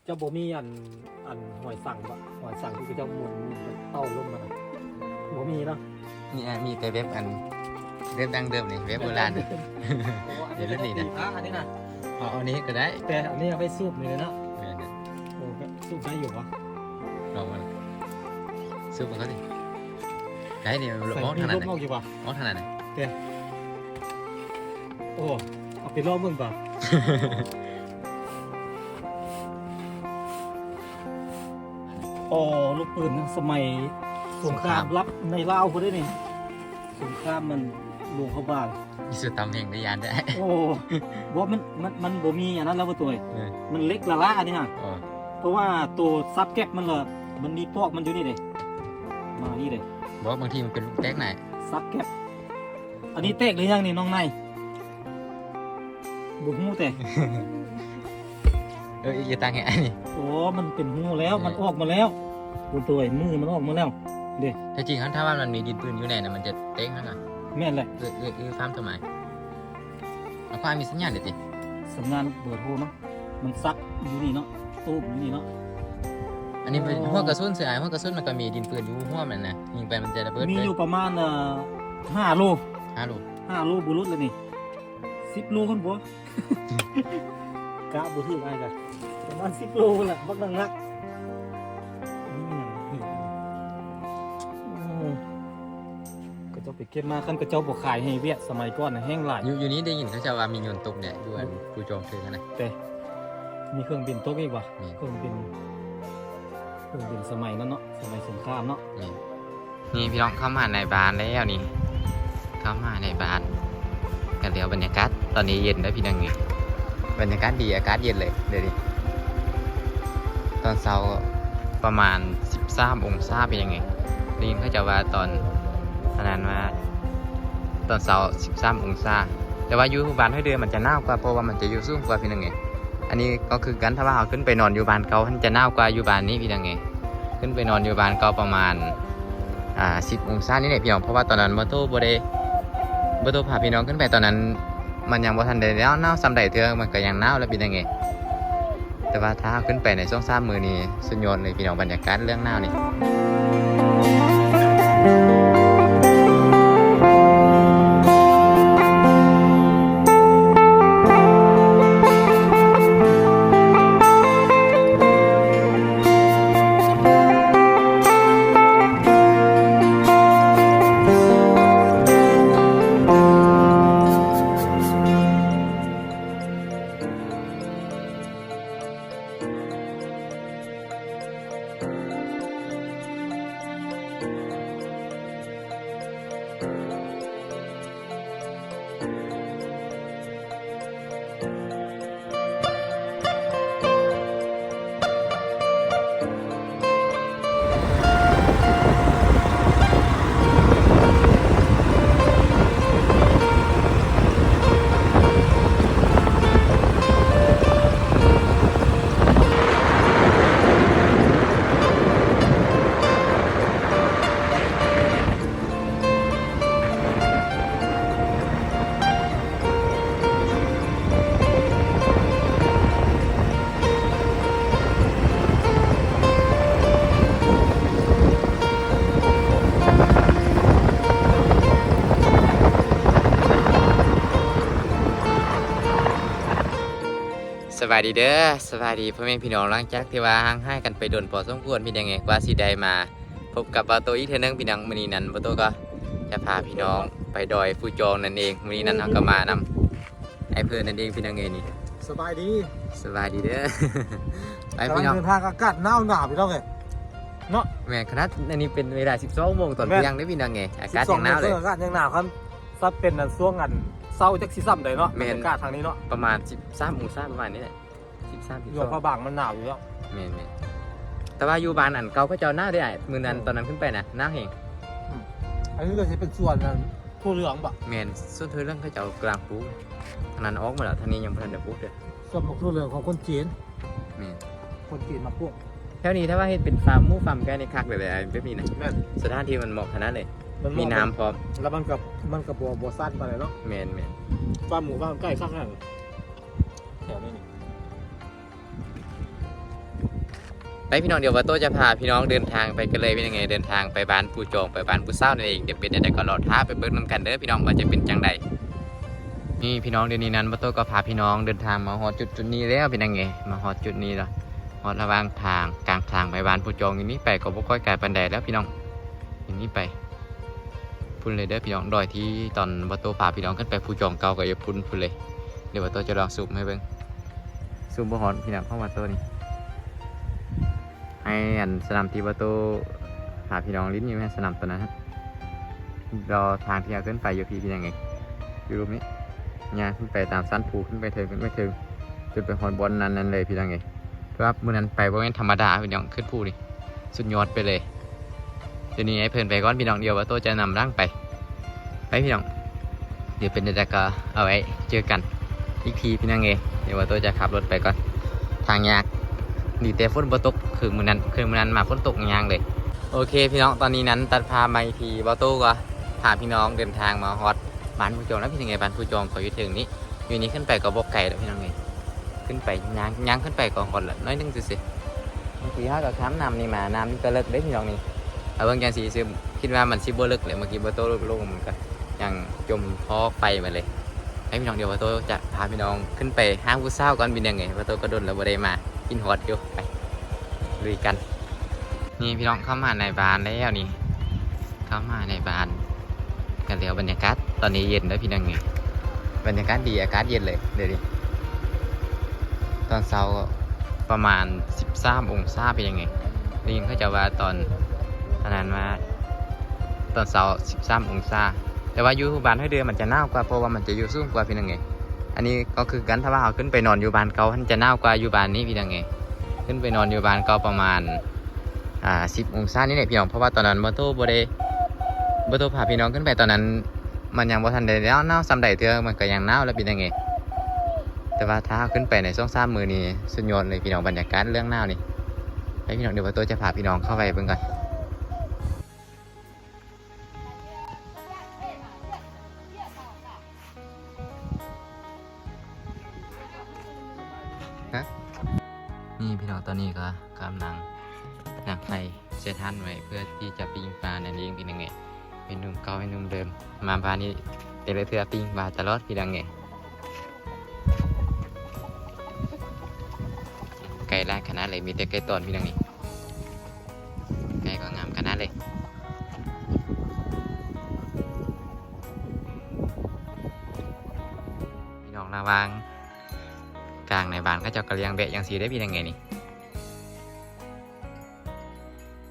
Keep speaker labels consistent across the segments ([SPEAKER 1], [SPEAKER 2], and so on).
[SPEAKER 1] เจ้าบ่มีอันหอยสั่งบ่หอยสั่งที่เจ้าหมุนเต้าลมมาบ่มีเนาะ
[SPEAKER 2] มีแต่เว็บดังเดิมนี่เว็บโบราณ เดี๋ยวรุ่นนี้นะ
[SPEAKER 1] อันนี้นะ
[SPEAKER 2] เอาอันนี้ก็ได้
[SPEAKER 1] แต่อันนี้เอาไปสูบเลยเนาะ
[SPEAKER 2] แม่น
[SPEAKER 1] โอ้สูบได้อยู่วะ
[SPEAKER 2] ลองมาซื้อมันก็ดิได้เนี่ย
[SPEAKER 1] ใส่
[SPEAKER 2] มอง
[SPEAKER 1] มี
[SPEAKER 2] ถนั
[SPEAKER 1] ล
[SPEAKER 2] ด
[SPEAKER 1] มออกอยู่วะ
[SPEAKER 2] มองถนัดนะ
[SPEAKER 1] โอ้เอาไปลองเบิ่งป่ะอ๋อลูกปืนสมัยสงครามรับในลาวเขาได้นี่สงครามมันหลวงเขาบ้าน
[SPEAKER 2] มีสุดตำแห่งได้ยานได้
[SPEAKER 1] โอ้บ่มันบ่มีอันนั้นแล้วบ่ตัว
[SPEAKER 2] เออ
[SPEAKER 1] มันเล็กละละอันนี้ฮะ
[SPEAKER 2] อ๋อ
[SPEAKER 1] เพราะว่าตัวซับแก๊ปมันมีปอกมันอยู่นี่เลยมานี่เลย
[SPEAKER 2] บอกว่าบางทีมันเป็นลูกแตกไหน
[SPEAKER 1] ซับแก๊ปอันนี้แตกหรือยังนี่น้องนายบุกหูแต่
[SPEAKER 2] อย่าตั้งให้อันนี้
[SPEAKER 1] โอ้มันเป็นหูแล้วมันออกมาแล้วตัวตัวมือมันออกมาแล้วเด้
[SPEAKER 2] แต่จริงถ้าว่ามันมีดินปืนอยู่ในน่ะมันจะเตกขนาด
[SPEAKER 1] แม่นแหละ
[SPEAKER 2] ฟาร์มทำไมเอาความมีสัญญาณเด็ดดิ
[SPEAKER 1] สำงานเบิดโทรเนาะมันซักอยู่นี่เนาะตูบอยู่นี่เนาะ
[SPEAKER 2] อันนี้เป็นหัวกระสุนเสียหัวกระสุนมันก็มีดินปืนอยู่หัวมันนะยิงไปมันจะระเบิด
[SPEAKER 1] มี
[SPEAKER 2] เล
[SPEAKER 1] อย ยู่ประมาณ5 โล
[SPEAKER 2] 5 ลูก
[SPEAKER 1] 5 โลบุรุษแล้วนี่10 โลคนบ่ กะบ่ถึงอ้ายจ้ะประมาณ10 โลแหละบักนักก็เจ้าไปเก็บมาคันก็เจ้าบ่ขายให้เวียดสมัยก่อนน่ะแห้งหลาย
[SPEAKER 2] อยู่นี้ได้ยินเขาจะว่ามีโยนตกเนี่ยอยู่อันผู้โจมตีกันนะ
[SPEAKER 1] มีเครื่องบินตกอีกว่ะ
[SPEAKER 2] มี
[SPEAKER 1] เครื่องบินสมัยนั้นเนาะสมัยสงครามเนาะ
[SPEAKER 2] นี่พี่น้องเข้ามาในบ้านแล้วนี่เข้ามาในบ้านกันเดี๋ยวบรรยากาศตอนนี้เย็นแล้วพี่น้องนี่บรรยากาศดีอากาศเย็นเลยเดี๋ยวดิตอนเช้าประมาณ13 องศาเป็นยังไงได้ยินเขาจะว่าตอนนั้นว่าตอนเช้า13 องศาแต่ว่าอยู่บ้านให้เดือนมันจะหนาวกว่าเพราะว่ามันจะอยู่สูงกว่าพี่น้องไงอันนี้ก็คือกันถ้าว่าเราขึ้นไปนอนอยู่บ้านเก่ามันจะหนาวกว่าอยู่บ้านนี้พี่น้องไงขึ้นไปนอนอยู่บ้านเก่าประมาณ10 องศานี่แหละพี่น้องเพราะว่าตอนนั้นบ่โตพาพี่น้องขึ้นไปตอนนั้นมันยังบ่ทันได้หนาวซ้ำใดเทื่อมันก็ยังหนาวแล้วพี่น้องไงแต่ว่าถ้าขึ้นไปในช่วง3 มื้อนี้สุดยอดเลยพี่น้องบรรยากาศเรื่องหนาวนี่ สวัสดีเด้อสวัสดีพ่อแม่พี่น้องหลังจากที่ว่าห่างหายกันไปโดนพอสมควรพี่ยังไงกว่าสิได้มาพบกับปาโตอีกเทอนึงพี่น้องมื้อนี้นั้นปาโตก็จะพาพี่น้องไปดอยฟูจองนั่นเองมื้อนี้นั้นเราก็มานำไอ้เพื่อนนั่นเองพี่น้องเอ้ยนี่
[SPEAKER 1] สบายดี
[SPEAKER 2] สวัสดีเด้อ ไปพี่น้อง
[SPEAKER 1] เดินทางอากาศหนาวพี่น้องเอ้ยเนาะ
[SPEAKER 2] แม่ขนาดอันนี้เป็นเวลา 12 โมงตอนเที่ยงเด้อพี่น้องเอ้ยอากาศยังหนาวเลย
[SPEAKER 1] อากาศยังหนาวครับซับเป็นช่วงอันเศร้าจักสิซ้ำได้เนาะ
[SPEAKER 2] แม่น
[SPEAKER 1] อากาศทางนี้เนาะ
[SPEAKER 2] ประมาณ13 องศาประมาณนี้แหละ13
[SPEAKER 1] อยู่พระบางมันหนาวอยู่แล้ว
[SPEAKER 2] แม่นแต่ว่าอยู่บ้านอันเก่าก็เจ้าหน้าได้ไอ้มื้อนั้นตอนนั้นขึ้นไปน่ะหน้าแห้ง
[SPEAKER 1] อันนี้ก็จะเป็นส่วนทั่วเหลืองปะ
[SPEAKER 2] แม่นส่วนเธอเรื่องเขาเจ้ากลางปลูกทางนั้นออกมาแล้วทางนี้ยังบ่ทันได้ปลูกเด้อ
[SPEAKER 1] ส่วนของทั่วเหลืองของคนจีน
[SPEAKER 2] แม่น
[SPEAKER 1] คนจีนมาพวก
[SPEAKER 2] แถวนี้ถ้าว่าเฮ็ดเป็นฟาร์มหมูฟาร์มไก่ในคักเลยไอ้แบบนี้นะ
[SPEAKER 1] แม่น
[SPEAKER 2] สถานที่มันเหมาะขนาดเลย
[SPEAKER 1] มัน
[SPEAKER 2] มีน้ำพร้อม
[SPEAKER 1] แล้วมันกับบัวสั้นไปเลยเนาะ
[SPEAKER 2] แม่น
[SPEAKER 1] ฟาร์มหมูฟาร์มไก่ข้างๆแถวนี้นี่
[SPEAKER 2] ไปพี่น้องเดี๋ยวว่าโตจะพาพี่น้องเดินทางไปกันเลยเป็นยังไงเดินทางไปบ้านผู้จองไปบ้านผู้เศร้านั่นเองเดี๋ยวเป็นอะไรก็รอท้าไปเบิ่งนำกันเด้อพี่น้องว่าจะเป็นจังใดนี่พี่น้องเดี๋ยวนี้นั้นว่าโตก็พาพี่น้องเดินทางมาฮอดจุดนี้แล้วเป็นยังไงมาฮอดจุดนี้แล้วฮอดระหว่างทางกลางทางไปบ้านผู้จองอย่างนี้ไปก็บ่ค่อยไกลปานใดแล้วพี่น้องอย่างนี้ไปพุ่นเลยเด้อพี่น้องดอยที่ตอนว่าโตพาพี่น้องขึ้นไปผู้จองเก่าก็อย่าพุ่นเลยเดี๋ยวว่าโตจะลองซูมให้เบิ่งซูมบ่ฮอดพี่น้องเข้ามาโตนี่ให้อันสนามที่ว่าโตหาพี่น้องลิ้นอยู่ให้สนามตัวนั้นรอทางที่เอาขึ้นไปอยู่พี่เป็นยังไงอยู่รูปนี้เนี่ยขึ้นไปตามสั้นภูขึ้นไปถึงจนไปฮอดบอลนั้นเลยพี่ยังไงเพราะว่าเมื่อนั้นไปว่าเป็นธรรมดาพี่น้องขึ้นภูนี่สุดยอดไปเลยเดี๋ยวนี้ให้เพิ่นไปก้อนพี่น้องเดียวว่าโตจะนำร่างไปพี่น้องเดี๋ยวเป็นเด็กก็เอาไว้เจอกันอีกทีพี่ยังไงเดี๋ยวว่าโตจะขับรถไปก่อนทางยากดีแต่ฝนบ่ตกคือมื้อนั้นมาฝนตกยางเลยโอเคพี่น้องตอนนี้นั้นตัดพามาอีกทีว่าโตก็พาพี่น้องเดินทางมาฮอดบ้านผู้จองแล้วพี่ยังไงบ้านผู้จองก็อยู่ถึงนี้อยู่นี้ขึ้นไปก็บอกไก่แล้วพี่น้องไงขึ้นไปย่างขึ้นไปก็ก่อนละน้อยนึงสิบางทีถ้าเราค้ำน้ำนี่มาน้ำนี่ก็เลิกได้พี่น้องนี่เอาเบิ่งจังสีซึมคิดว่ามันสิบ่เลิกเลยเมื่อกี้บ่โตลงมันก็ยังจมท้อไปมาเลยให้พี่น้องเดี๋ยวบ่โตจะพาพี่น้องขึ้นไปห้างผู้เฒ่าก่อนเป็นยังไงบ่โตก็โดนแล้วบ่ได้มากินฮอดอยู่ไปลุยกันนี่พี่น้องเข้ามาในบ้านแล้วนี่เข้ามาในบ้านกันแล้วบรรยากาศตอนนี้เย็นแล้วพี่น้องไงบรรยากาศดีอากาศเย็นเลยเดี๋ยวดิตอนเช้าประมาณ13 องศาเป็นยังไงได้ยินเขาจะว่าตอนนั้นว่าตอนเช้า13 องศาแต่ว่าอยู่บ้านให้เดือนมันจะหนาวกว่าเพราะว่ามันจะอยู่สูงกว่าพี่น้องไงอันนี้ก็คือกันถ้าว่าเราขึ้นไปนอนอยู่บ้านเก่ามันจะหนาวกว่าอยู่บ้านนี้พี่น้องไงขึ้นไปนอนอยู่บ้านเก่าประมาณ10 องศานี่แหละพี่น้องเพราะว่าตอนนั้นบ่โตพาพี่น้องขึ้นไปตอนนั้นมันยังบ่ทันได้แล้วหนาวซ้ำใดเทื่อมันก็ยังหนาวแล้วเป็นยังไงแต่ว่าถ้าขึ้นไปในช่วง3 มื้อนี้สุดยอดเลยพี่น้องบรรยากาศเรื่องหนาวนี่ให้พี่น้องเดี๋ยวว่าโตจะพาพี่น้องเข้าไปเบิ่งกันนี่พี่น้องตอนนี้ก็กำลังนั่งไฟเซทันไว้เพื่อที่จะปิ้งปลาในเลี้ยงเป็นยังไงเป็นหนุ่มเก่าเป็นหนุ่มเดิมมาบ้านนี้แต่ละเทื่อปิ้งปลาตลอดพี่ยังไงไก่ลายขนาดเลยมีแต่ไก่ตอนพี่ยังไงไก่ก็งามขนาดเลยพี่น้องระวังกลางในบ้านก็จะกระเลียงเบะอย่างสีได้พี่ยังไงนี่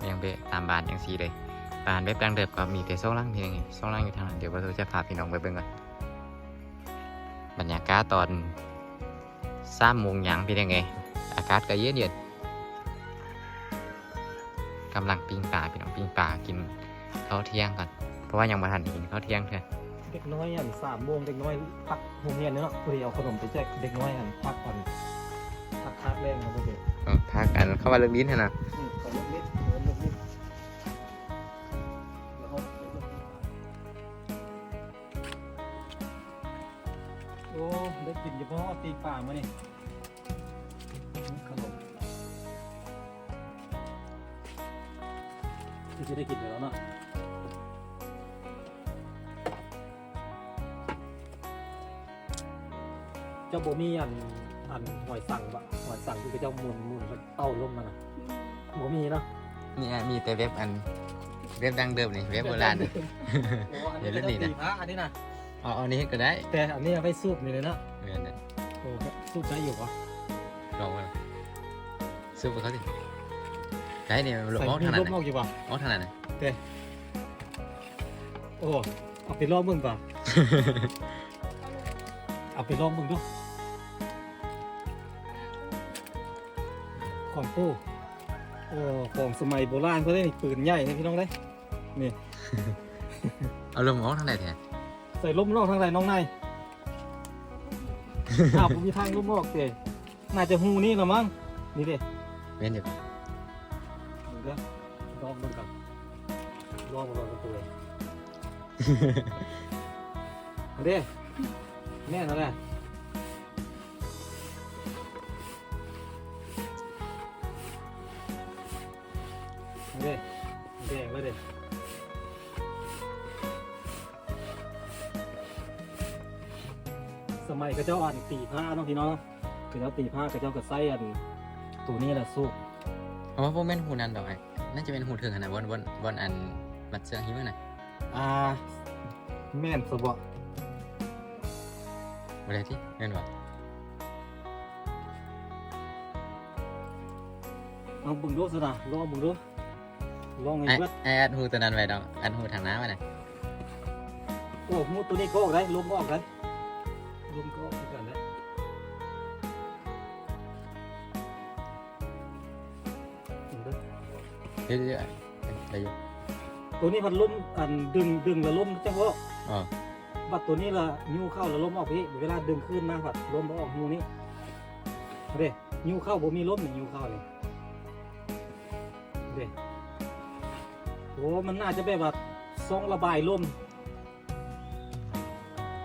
[SPEAKER 2] เลียงเบะตามบ้านอย่างสีเลยบ้านเว็บกลางเดิบก็มีแต่ซ่องล่างพี่ยังไงซ่องล่างอยู่ทางนั้นเดี๋ยวเราจะพาพี่น้องไปเบิ่งก่อนบรรยากาศตอน3 โมงยังพี่ยังไงอากาศก็เย็นกำลังปิ้งปลาพี่น้องปิ้งปลากินข้าวเที่ยงก่อนเพราะว่ายังไม่ทันกินข้าวเที่ยงเถอะ
[SPEAKER 1] เด็กน้อยอัน3 โมงเด็กน้อยพักโรงเรียนเนาะพอดีเอาขนมไปแจกเด็กน้อยอันพักก่อนพักคาบแรงครับพ่อเด็ก
[SPEAKER 2] พักกันเข้ามาเลิกลิ้นนะ
[SPEAKER 1] ขอเลิกลิ้นโอ้ได้กินเฉพาะตีป่ามานี่ขนมที่จะได้กินแล้วเนาะเจ้าโบมี่อันหอยสั่งบะหอยสั่งที่เจ้ามุนเต้าล่มมันอ่ะโบมี่เนาะ
[SPEAKER 2] นี่มีแต่เว็บดังเดิมนี่เว็บโบราณ
[SPEAKER 1] เดี๋ยวเล่นนี่นะอันนี้นะ
[SPEAKER 2] อันนี้ก็ได้
[SPEAKER 1] แต่อันนี้ไม่สูบนี่เลยเนาะ
[SPEAKER 2] เหมือนกัน
[SPEAKER 1] โอ้สูบได้อยู่ปะ
[SPEAKER 2] ลองมาสูบไปเขาสิได้เนี่ยลบมองทางไหน
[SPEAKER 1] ลบมองอยู่ปะ
[SPEAKER 2] มองทางไหน
[SPEAKER 1] เต้โอ้เอาไปลองมึงป่ะเอาไปลองมึงดูของตู้โอ้ของสมัยโบราณเขาได้ปืนใหญ่นะพี่น้องได้นี่
[SPEAKER 2] เอาลมมองทางไหนแท้
[SPEAKER 1] ใส่ล้มนอกทางไหนน้องนายผมมีทางล้มนอกเตะน่าจะหูนี่หรอมั้งนี่เด้
[SPEAKER 2] เว้นอยู่
[SPEAKER 1] เดี๋ยวลองมันกันลองประตูเลยเด้แน่นอนแหละ เด้แดงเลยเด้สมัยก็เจ้าอ่านตีผ้าเนาะพี่น้องคือเจ้าตีผ้าก็เจ้าก็ใส่อันตัวนี้แหละสู้
[SPEAKER 2] เพราะว่าพวกแม่นหูนันดอกไอ้น่าจะเป็นหูถึงขนาดวันอันมัดเสื้อหิ้วน่ะ
[SPEAKER 1] แม่นสบะ
[SPEAKER 2] บ่ได้ที่แม่นบ่
[SPEAKER 1] เอาบึงดูสินะลองบึงดูลองไง
[SPEAKER 2] ไอ้
[SPEAKER 1] เพื่อน
[SPEAKER 2] ไอ้อัดหูตัวนั้นไว้ดอกอัดหูทางน้ำไว้น่ะ
[SPEAKER 1] โอ้มูตัวนี้ก็ออกได้ลมก็ออกได้ลมก็ออกกันได้เห็นเด้อ
[SPEAKER 2] เรื่อยๆได้อยู่
[SPEAKER 1] ตัวนี้มันล้มอันดึงแล้วล้มจังว่า
[SPEAKER 2] อ๋อ
[SPEAKER 1] บัดตัวนี้ละนิ้วเข้าแล้วล้มออกพี่เวลาดึงขึ้นมาบัดล้มออกนิ้วนี้เด้นิ้วเข้าบ่มีล้มนี่นิ้วเข้านี่เด้โอ้มันน่าจะแบบว่าซองระบายลม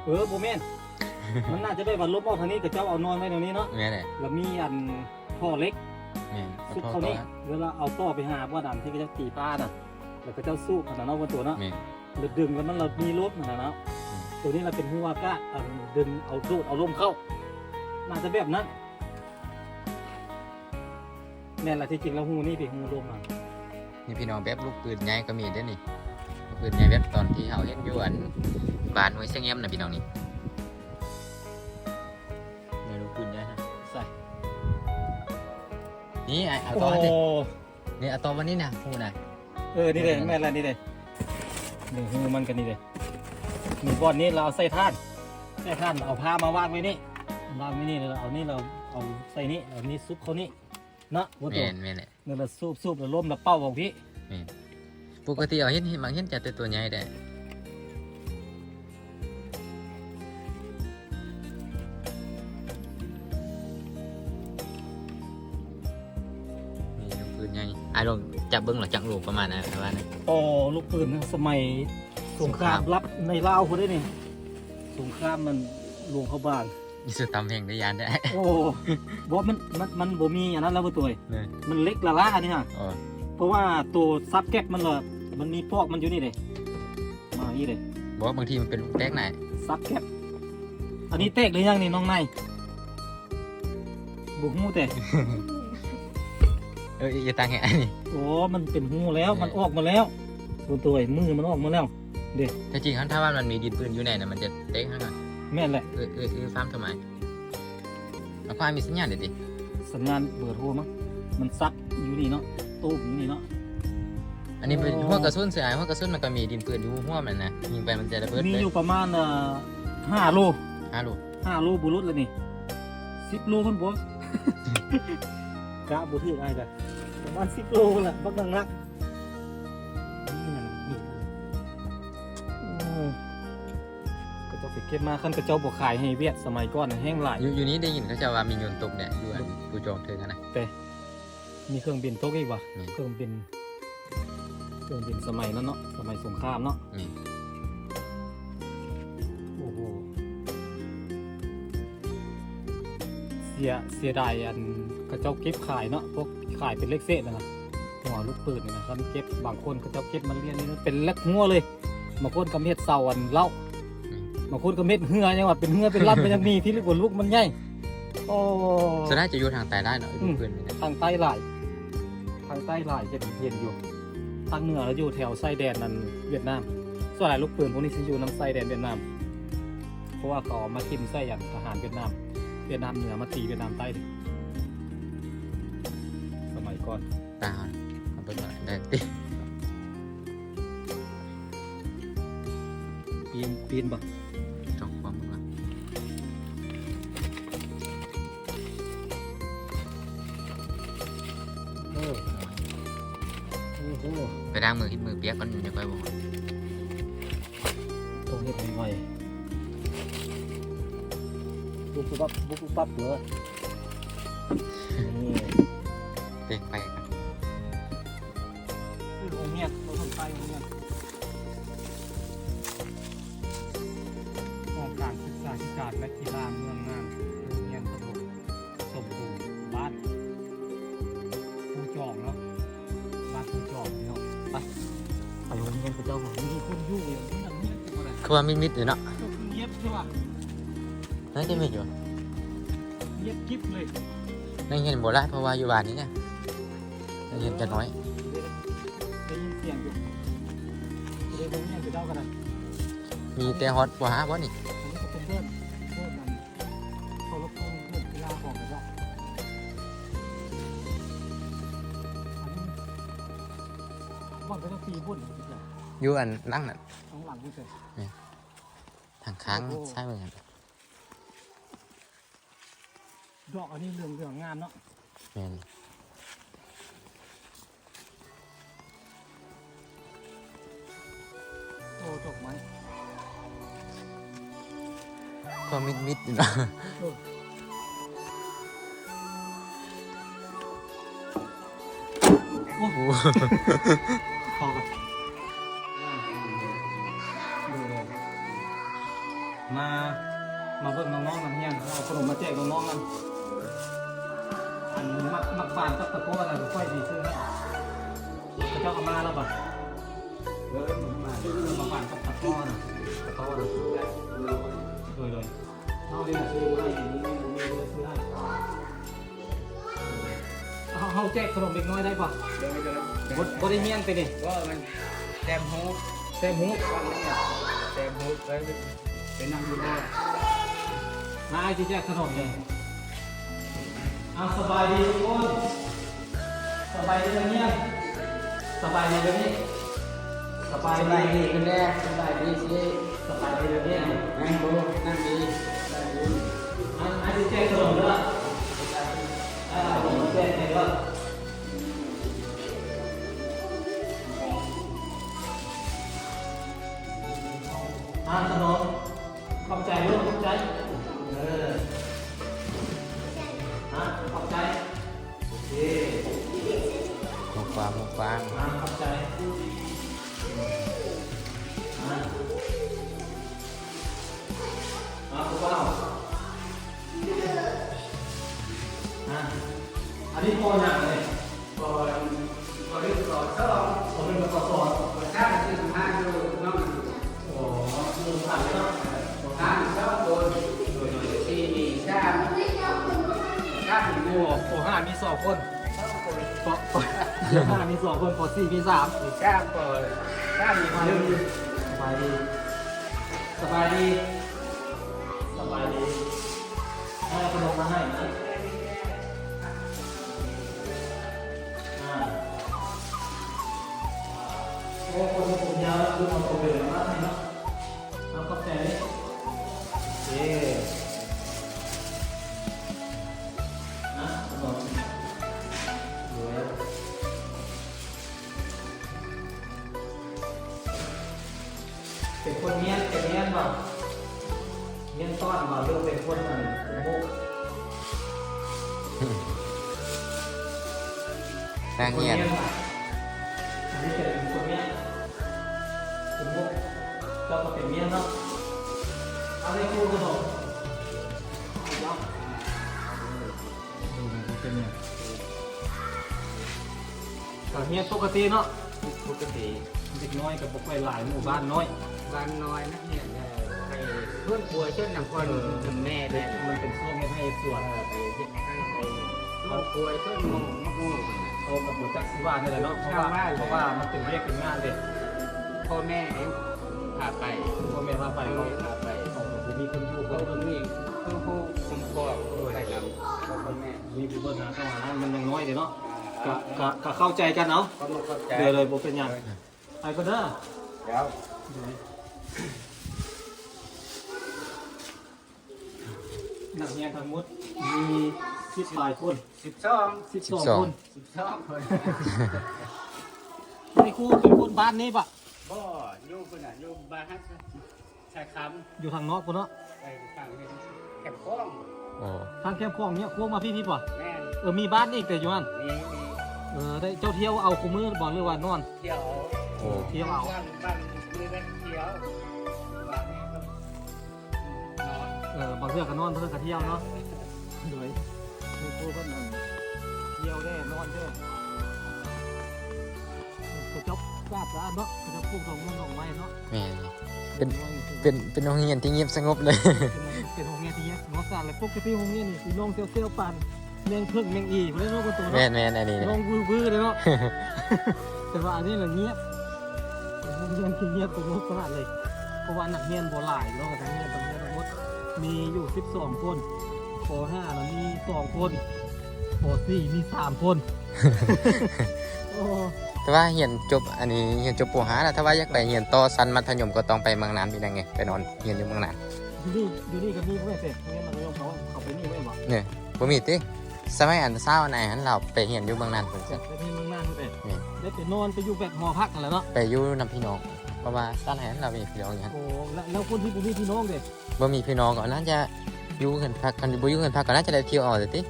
[SPEAKER 1] โบแม่น มันน่าจะแบบว่าล้มออกทางนี้กับเจ้าเอานอนไว้ตรงนี้เนาะ
[SPEAKER 2] แม่นแหละ
[SPEAKER 1] แล้วมีอันท่อเล็ก
[SPEAKER 2] แม่น
[SPEAKER 1] ซุก
[SPEAKER 2] เอา
[SPEAKER 1] เขา
[SPEAKER 2] ต่อ
[SPEAKER 1] นี่เวลาเอาต่อไปหาว่าดันที่เขาจะตีป้าน่ะแล้วก็เจ้าสู้ขนาดนั้นบนตัวเนาะ
[SPEAKER 2] แม่น
[SPEAKER 1] เราดึงกันนั้นเรามีลมขนาดนั้นตัวนี้เราเป็นหัวกะดึงเอาดูดเอาลมเข้าน่าจะแบบนั้นแม่นแหละที่จริงแล้วหูนี่เป็นหูลมอ่ะ
[SPEAKER 2] นี่พี่น้องแบบลูกปืนใหญ่ก็มีเด้อนี่ลูกปืนใหญ่แบบตอนที่เฮาเห็นอยู่อันบ้านห้วยเสียงเยี่ยมน่ะพี่น้องนี่นี่ลูกปืนใหญ่ฮะ
[SPEAKER 1] ใส่
[SPEAKER 2] นี่ไอ้เอา
[SPEAKER 1] โอ้
[SPEAKER 2] ต่อนี่นี่เอาต่อวันนี้น่ะหูน่ะ
[SPEAKER 1] นี่เลยแม่นแหละนี่เลยหนึ่งหูมันกันนี่เลยหนึ่งก้อนนี้เราเอาใส่ท่านเอาผ้ามาวางไว้นี่วางไว้นี่เราเอานี่เราเอาใส่นี่เอานี่ซุปเขานี่เนาะบนตัว
[SPEAKER 2] แม่นแม่นแหละ
[SPEAKER 1] นี่เราสูบแล้วล้มแล้วเป้าออกพี่
[SPEAKER 2] แม่นปกติเอาเห็นบางเห็นจะแต่ตัวใหญ่ได้นี่ลูกปืนใหญ่ไอ้ลองจับเบิ่งหรอจังลูกประมาณนั้นประมาณนั้น
[SPEAKER 1] โอ้ลูกปืนสมัยสงครามรับในลาวเขาได้นี่สงครามมันหลวงเขาบาง
[SPEAKER 2] มีสุดตำแห่งได้ยานได้
[SPEAKER 1] โอ้บอกมันบ่มีอันนั้นแล้วบ่ตัว
[SPEAKER 2] เนี่ย
[SPEAKER 1] มันเล็กละล่านี่ฮะ
[SPEAKER 2] อ๋อ
[SPEAKER 1] เพราะว่าตัวซับแก๊ปมันละมันมีปอกมันอยู่นี่เลยมาอย่างนี้เลย
[SPEAKER 2] บอกว่าบางทีมันเป็นลูกแตกไหน
[SPEAKER 1] ซับแก๊ปอันนี้เตกหรือยังนี่น้องนายบุกหูแต่
[SPEAKER 2] อย่าตั้งแห่อันนี้
[SPEAKER 1] โอ้มันเป็นหูแล้วมันออกมาแล้วตัวมือมันออกมาแล้ว
[SPEAKER 2] แต่จริงๆถ้าว่ามันมีดินปืนอยู่ในน่ะมันจะเต็กข้างหน่อย
[SPEAKER 1] แม่นแหละ
[SPEAKER 2] ฟาร์มทำไมเอาควายมีสัญญาณเด็ดดิ
[SPEAKER 1] สัญญาณเบอร์โทรมั้งมันซับอยู่นี่เนาะตู้อยู่นี่เนาะ
[SPEAKER 2] อันนี้เป็นหัวกระสุนเสียหัวกระสุนมันก็มีดินปืนอยู่หัวมันนะยิงไปมันจะระเบิด
[SPEAKER 1] มี
[SPEAKER 2] เลย
[SPEAKER 1] อยู่ประมาณ5 โล
[SPEAKER 2] ฮัลโหล
[SPEAKER 1] 5 โลบุรุษเลยนี่10 โลคนบ่ กะบุถือไอ้กันประมาณ10 โลแหละบักดังนักก็จะไปเก็บมาขั้นกระเจ้าบวขายให้เวียดสมัยก่อนน่ะแห้งหลาย
[SPEAKER 2] อยู่นี้ได้ยินเขาจะว่ามีโยนตกเนี่ยอยู่อันผู้จองเธอกันนะ
[SPEAKER 1] มีเครื่องบินตกอีกวะ
[SPEAKER 2] อืม
[SPEAKER 1] เครื่องบินสมัยนั้นเนาะสมัยสงครามเนาะ
[SPEAKER 2] มี
[SPEAKER 1] โอ้โหเสียดายอันกระเจ้าเก็บขายเนาะพวกขายเป็นเล็กเศษนะหัวลูกปืนเนี่ยนะครับเก็บบางคนกระเจ้าเก็บมันเรียนนี่เป็นเล็กหัวเลยบางคนกำเม็ดเสาอันเล่าบางคนกำเม็ดเหือยังว่าเป็นเหือเป็นลำเป็นยังมีที่ลูกลูกมันใหญ่โอ้
[SPEAKER 2] สุดท้ายจะอยู่ทางใต้ได้เนาะดินปืนนี่นะ
[SPEAKER 1] ทางใต้หลายเห็นอยู่ทางเหนือแล้วอยู่แถวชายแดนนั้นเวียดนามส่วนหลายลูกปืนพวกนี้จะอยู่น้ำชายแดนเวียดนามเพราะว่าเขามาทิมไส้อย่างทหารเวียดนามเหนือมาตีเวียดนามใต้ดิสมัยก่อน
[SPEAKER 2] ตาเอาไปก่อนได้ติ
[SPEAKER 1] ปีนบ่
[SPEAKER 2] จองความว่า
[SPEAKER 1] โอ้โห
[SPEAKER 2] ไปล้างมือเห็นมือเปียกก่อนอย่าค่อยบอก
[SPEAKER 1] ต้องเฮ็ดไวๆบุบปั๊บเลยนี่
[SPEAKER 2] เต็กไปกัน
[SPEAKER 1] คือโรงเรียนเราต้องไปโรงเรียนของการศึกษาธิการและกีฬาเมืองน่านโรงเรียนตำบลสมบูรณ์บ้านผู้จองเนาะบ้านผู้จอง ของเนาะไปโรงเรียนกับเจ้าของมีคนอยู่เลยมันเงียบอยู่อะไร
[SPEAKER 2] คือว่ามิดๆอยู่เนาะ
[SPEAKER 1] เงียบใช่ป่ะ
[SPEAKER 2] น่าจะมิดอยู่
[SPEAKER 1] เงียบกิ๊บเลย
[SPEAKER 2] นั่งเห็นบ่ได้เพราะว่าอยู่บ้านนี้เนี่ยนั่งเห็นจะน้อย
[SPEAKER 1] ได้ยินเสียงอยู่เดี๋ยวโรงเรียนกับเจ้ากันนะ
[SPEAKER 2] มีแต่ฮอตกว่าบ่นี่
[SPEAKER 1] อันนี้ก็เป็นเพื่อนกันเขารบกวนเพื่อนเวลาของกับเจ้าอันนี้บ่อนก็จะตีบุ่นอีกอย่าง
[SPEAKER 2] อยู่อันนั่งน่ะ
[SPEAKER 1] ข้างหลังนี่เลย
[SPEAKER 2] ทางค้างใช่ไหมครับ
[SPEAKER 1] ดอกอันนี้เหลืองงามเนาะ
[SPEAKER 2] แม่น
[SPEAKER 1] โอ้ดอกไม้
[SPEAKER 2] ก็มิดๆอยู่เนาะ
[SPEAKER 1] โอ้โห พอกันมาเบิ่งน้องๆกันเฮียนเอาขนมมาแจกน้องๆกันอันมักฟานกับตะโก้อะไรค่อยดีซื้อให้พระเจ้าก็มาแล้วป่ะมาฟานกับตะโก้นะตะโก้นะเลยเอาดีนะซื้อให้มีเลยซื้อให้เขาแจกขนมเด็กน้อยได้ป่ะบริเมียนไปดิ
[SPEAKER 3] ว่ามันแต้มฮูบ
[SPEAKER 1] เต็มหู
[SPEAKER 3] แต้มฮูบไปนั่งดูได้
[SPEAKER 1] นายจะแจกขนมเลยเอาสบายดีทุกคนสบายดีเลยเนี่ยสบายดีเลยนี่สบาย
[SPEAKER 3] ส
[SPEAKER 1] ดี
[SPEAKER 3] บายดีกันแรกสบายดีสิ
[SPEAKER 1] สบายดีเลยเนี่ย
[SPEAKER 3] นั่งดูนั่งดี
[SPEAKER 1] นายจะแจกขนมด้วยผมแจกให้ด้วยขนมขอบใจลูกขอบใจขอบใจโอเค
[SPEAKER 2] หมกฟาง
[SPEAKER 1] ขอบใจคุณเป้าอันนี้พอหนักเลย
[SPEAKER 3] ก่อนเรื่องก่อนชอบ
[SPEAKER 1] ผมเป็นกสอน
[SPEAKER 3] ก่อนชาติที่ทำอยู่น้อง
[SPEAKER 1] โอ้ลืมผ่านเลยเนาะ
[SPEAKER 3] ทำชอบโดนที่มีชาติชาติ
[SPEAKER 1] โอ้โหห้ามีสองคน
[SPEAKER 3] ชอบคน
[SPEAKER 1] ปห้ามีสองคนปสี่มีสาม
[SPEAKER 3] มีชาติก่อนชาติมี
[SPEAKER 1] สบาย
[SPEAKER 3] หนึ่ง
[SPEAKER 1] ดีสบายดีสบายดีสบายดีให้ขนมมาให้นะโอ้คนผมยาวแล้วดูมันโตเร็วมากเลยเนาะน้ำกาแฟนี่เอ๊นะขนมเดี๋ยวเป็นคนเมียนเป็นเมียนป่ะเมียนต้อนป่ะเรื่องเป็นคนนั่นเป็นพวก
[SPEAKER 2] นั่งเงียบ
[SPEAKER 1] อันนี้เป็นคนเมียนเป็นพวกเจ้าก็เป็นเมียนเนาะอะไรคู่ขนมเป็นเนี่ยกับเมียนปกติเนาะ
[SPEAKER 3] ปกติ
[SPEAKER 1] เด็กน้อยกับพวกไปหลายหมู่บ้านน้อย
[SPEAKER 3] บ้านน้อยนักเนี่ยไปเพื่อนป่วยเช่นนำคนแม่เนี่ย
[SPEAKER 1] มันเป็นช่วงให้ส่วน
[SPEAKER 3] ไปเฮ็ดให้ไปเราป่วยเช่นมะม่วง
[SPEAKER 1] เขากับบุตรจักรสิว่านี่แหละเนาะเพราะว่ามันเป็นเรียกเป็นงานเด็ก
[SPEAKER 3] พ่อแม่เองพาไป
[SPEAKER 1] พ่อแม่พาไป
[SPEAKER 3] ไป
[SPEAKER 1] เขา
[SPEAKER 3] พาไป
[SPEAKER 1] จะมีคนอยู่
[SPEAKER 3] เขา
[SPEAKER 1] เขา
[SPEAKER 3] ตรงนี้คือผู้คุ้มครองไปนำพ่อแม่
[SPEAKER 1] มีผู้บริหารเข้ามานะมันยังน้อยเดี๋ยวเนาะก็เข้าใจกันเนาะ
[SPEAKER 3] เขามาเข้าใจ
[SPEAKER 1] เดี๋ยวเลยบุเป็นยังไปก็เด้อ
[SPEAKER 3] แล้ว
[SPEAKER 1] นักเรียนทั้งหมดมี10ปลายคน
[SPEAKER 3] 12
[SPEAKER 1] 12คน
[SPEAKER 3] 12คน
[SPEAKER 1] นี่ครูเป็นคนบ้านนี้ปะ
[SPEAKER 3] บ่อยู่คนน่ะอยู่บ้านชายค
[SPEAKER 1] อยู่ทางนอกคนเนาะ
[SPEAKER 3] ำไปฝั่งนี้แคบข้อง
[SPEAKER 2] โอ้
[SPEAKER 1] ทางแคมป์คลองเนี้ยครูมาพี่ปะ
[SPEAKER 3] แม่น
[SPEAKER 1] มีบ้านอีกแต่อยู่นั่น
[SPEAKER 3] มี
[SPEAKER 1] ได้เจ้าเที่ยวเอาคู่มือบอกหรือว่านอน
[SPEAKER 3] เที่ยว
[SPEAKER 2] โอ้
[SPEAKER 1] เที่ยวเอา
[SPEAKER 3] บ้านมีแม่เที่ยวบ้านนี้ก็นอน
[SPEAKER 1] บางเรื่องก็นอนเพื่อนก็เที่ยวเนาะโดยมีครูก็นอนเที่ยวได้นอนได้ สะอาดเนาะเขาจะปลูกดอกไม้ดอกไม้เนาะ
[SPEAKER 2] แม่นเป็นโรงเรียนที่เงียบสงบเลย
[SPEAKER 1] เป็นโรงเรียนที่เนาะสะอาดเลยปกติโรงเรียนนี่สิน้องเซี่ยวๆปานแมงพึ่งแมงอีบ่ได้เนาะก็ตัว
[SPEAKER 2] แม่
[SPEAKER 1] เนาะ
[SPEAKER 2] นอันนี้
[SPEAKER 1] น้องวื้อๆเลยเนาะ แต่ว่าอันนี้ละเงียบโรงเรียนที่เงียบสงบสะอาดเลยเพราะว่านักเรียนบ่หลายเนาะทั้งเรียนทั้งหมดมีอยู่12คนป .5 น่ะมี2คนป .4 มี3คน โอ้
[SPEAKER 2] แต่ว่าเรียนจบอันนี้เรียนจบป .5 แล้วถ้าว่าอยากไปเรียนต่อชั้นมัธยมก็ต้องไปเมืองนานพี่นังไงไปนอนเรียนอยู่เมืองนาน
[SPEAKER 1] อยู่นี่ก็มีเพื่อนเสร็จงั้นเราไม่ยอมเขาไปนี่ไม่บอก
[SPEAKER 2] เนี่ยบ่มีติสมัยอันเช้าอันไหนหันเราไปเรียนอยู่เมืองนานเพิ่น
[SPEAKER 1] เสร็
[SPEAKER 2] จ้ะ
[SPEAKER 1] จไปที่เมืองน่านเพื่อนได้ไปนอนไปอยู่แบบหอพักกันแล้วเนาะ
[SPEAKER 2] ไปอยู่นํพี่น้องเพราะว่าตอนนั้นเรามีพี่น้องอย่างนั้น
[SPEAKER 1] โอ้แล้วคนที่ผมมีพี่น้องเด็ก
[SPEAKER 2] บ่มีพี่น้องก็น่าจะอยู่กันพักกันบ่อยู่กันพักก็น่าจะได้เที่ยวเอาแต่ติ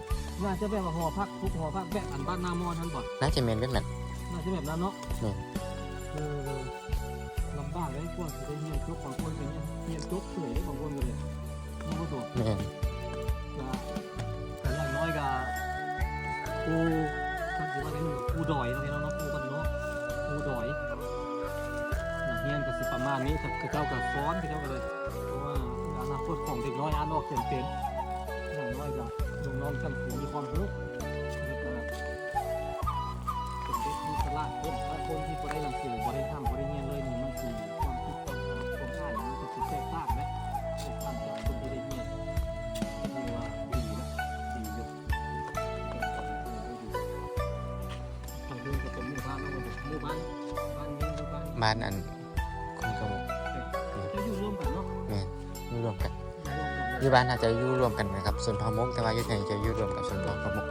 [SPEAKER 1] น่าจะแบบหอพักทุกหอพักแบบอันบ้านนามอนท่านบอก
[SPEAKER 2] น่าจะแม่นแบบนั้น
[SPEAKER 1] น่าจะแบบนั้นเนาะ
[SPEAKER 2] นี่
[SPEAKER 1] ลำบากเลยพวกจะได้เงียบจุกบางคนเป็นเงียบจุกเฉยได้บางคนก็เลยน้องก็ตัว
[SPEAKER 2] แม่น
[SPEAKER 1] แต่อย่างน้อยก็ปูก็ถือว่าเป็นปูดอยนะพี่น้องเนาะปูกันเนาะปูดอยเฮียนก็สิประมาณนี้คือเจ้ากับซ้อนคือเจ้ากันเลยเพราะว่าอนาคตของเด็กน้อยอ่านออกเขียนเป็นอย่างน้อยก็น้องๆกันมีความรู้แล้วก็เป็นเด็กที่ฉลาดคนถ้าคนที่บ่ได้หนังสือบ่ได้ทำบ่ได้เรียนเลยนี่มันคือความคิดความอ่านมันคือแตกต่างนะแตกต่างจากคนที่ได้เรียนนี่ว่าดีนะดีอยู่ทางเรื่องก็เป็นหมู่บ้านเนาะหมู่บ้านบ้านนี้หมู่บ้าน
[SPEAKER 2] บ้านอันคุณก็
[SPEAKER 1] จะอยู่ร่วมกันเนาะ
[SPEAKER 2] อยู่รวมกัน
[SPEAKER 1] อยู่ร่วมกันเลย
[SPEAKER 2] อยู่บ้านอาจจะอยู่รวมกันนะครับส่วนพอมกแต่ว่าอยู่ไหนจะอยู่รวมกับส่วนพอมก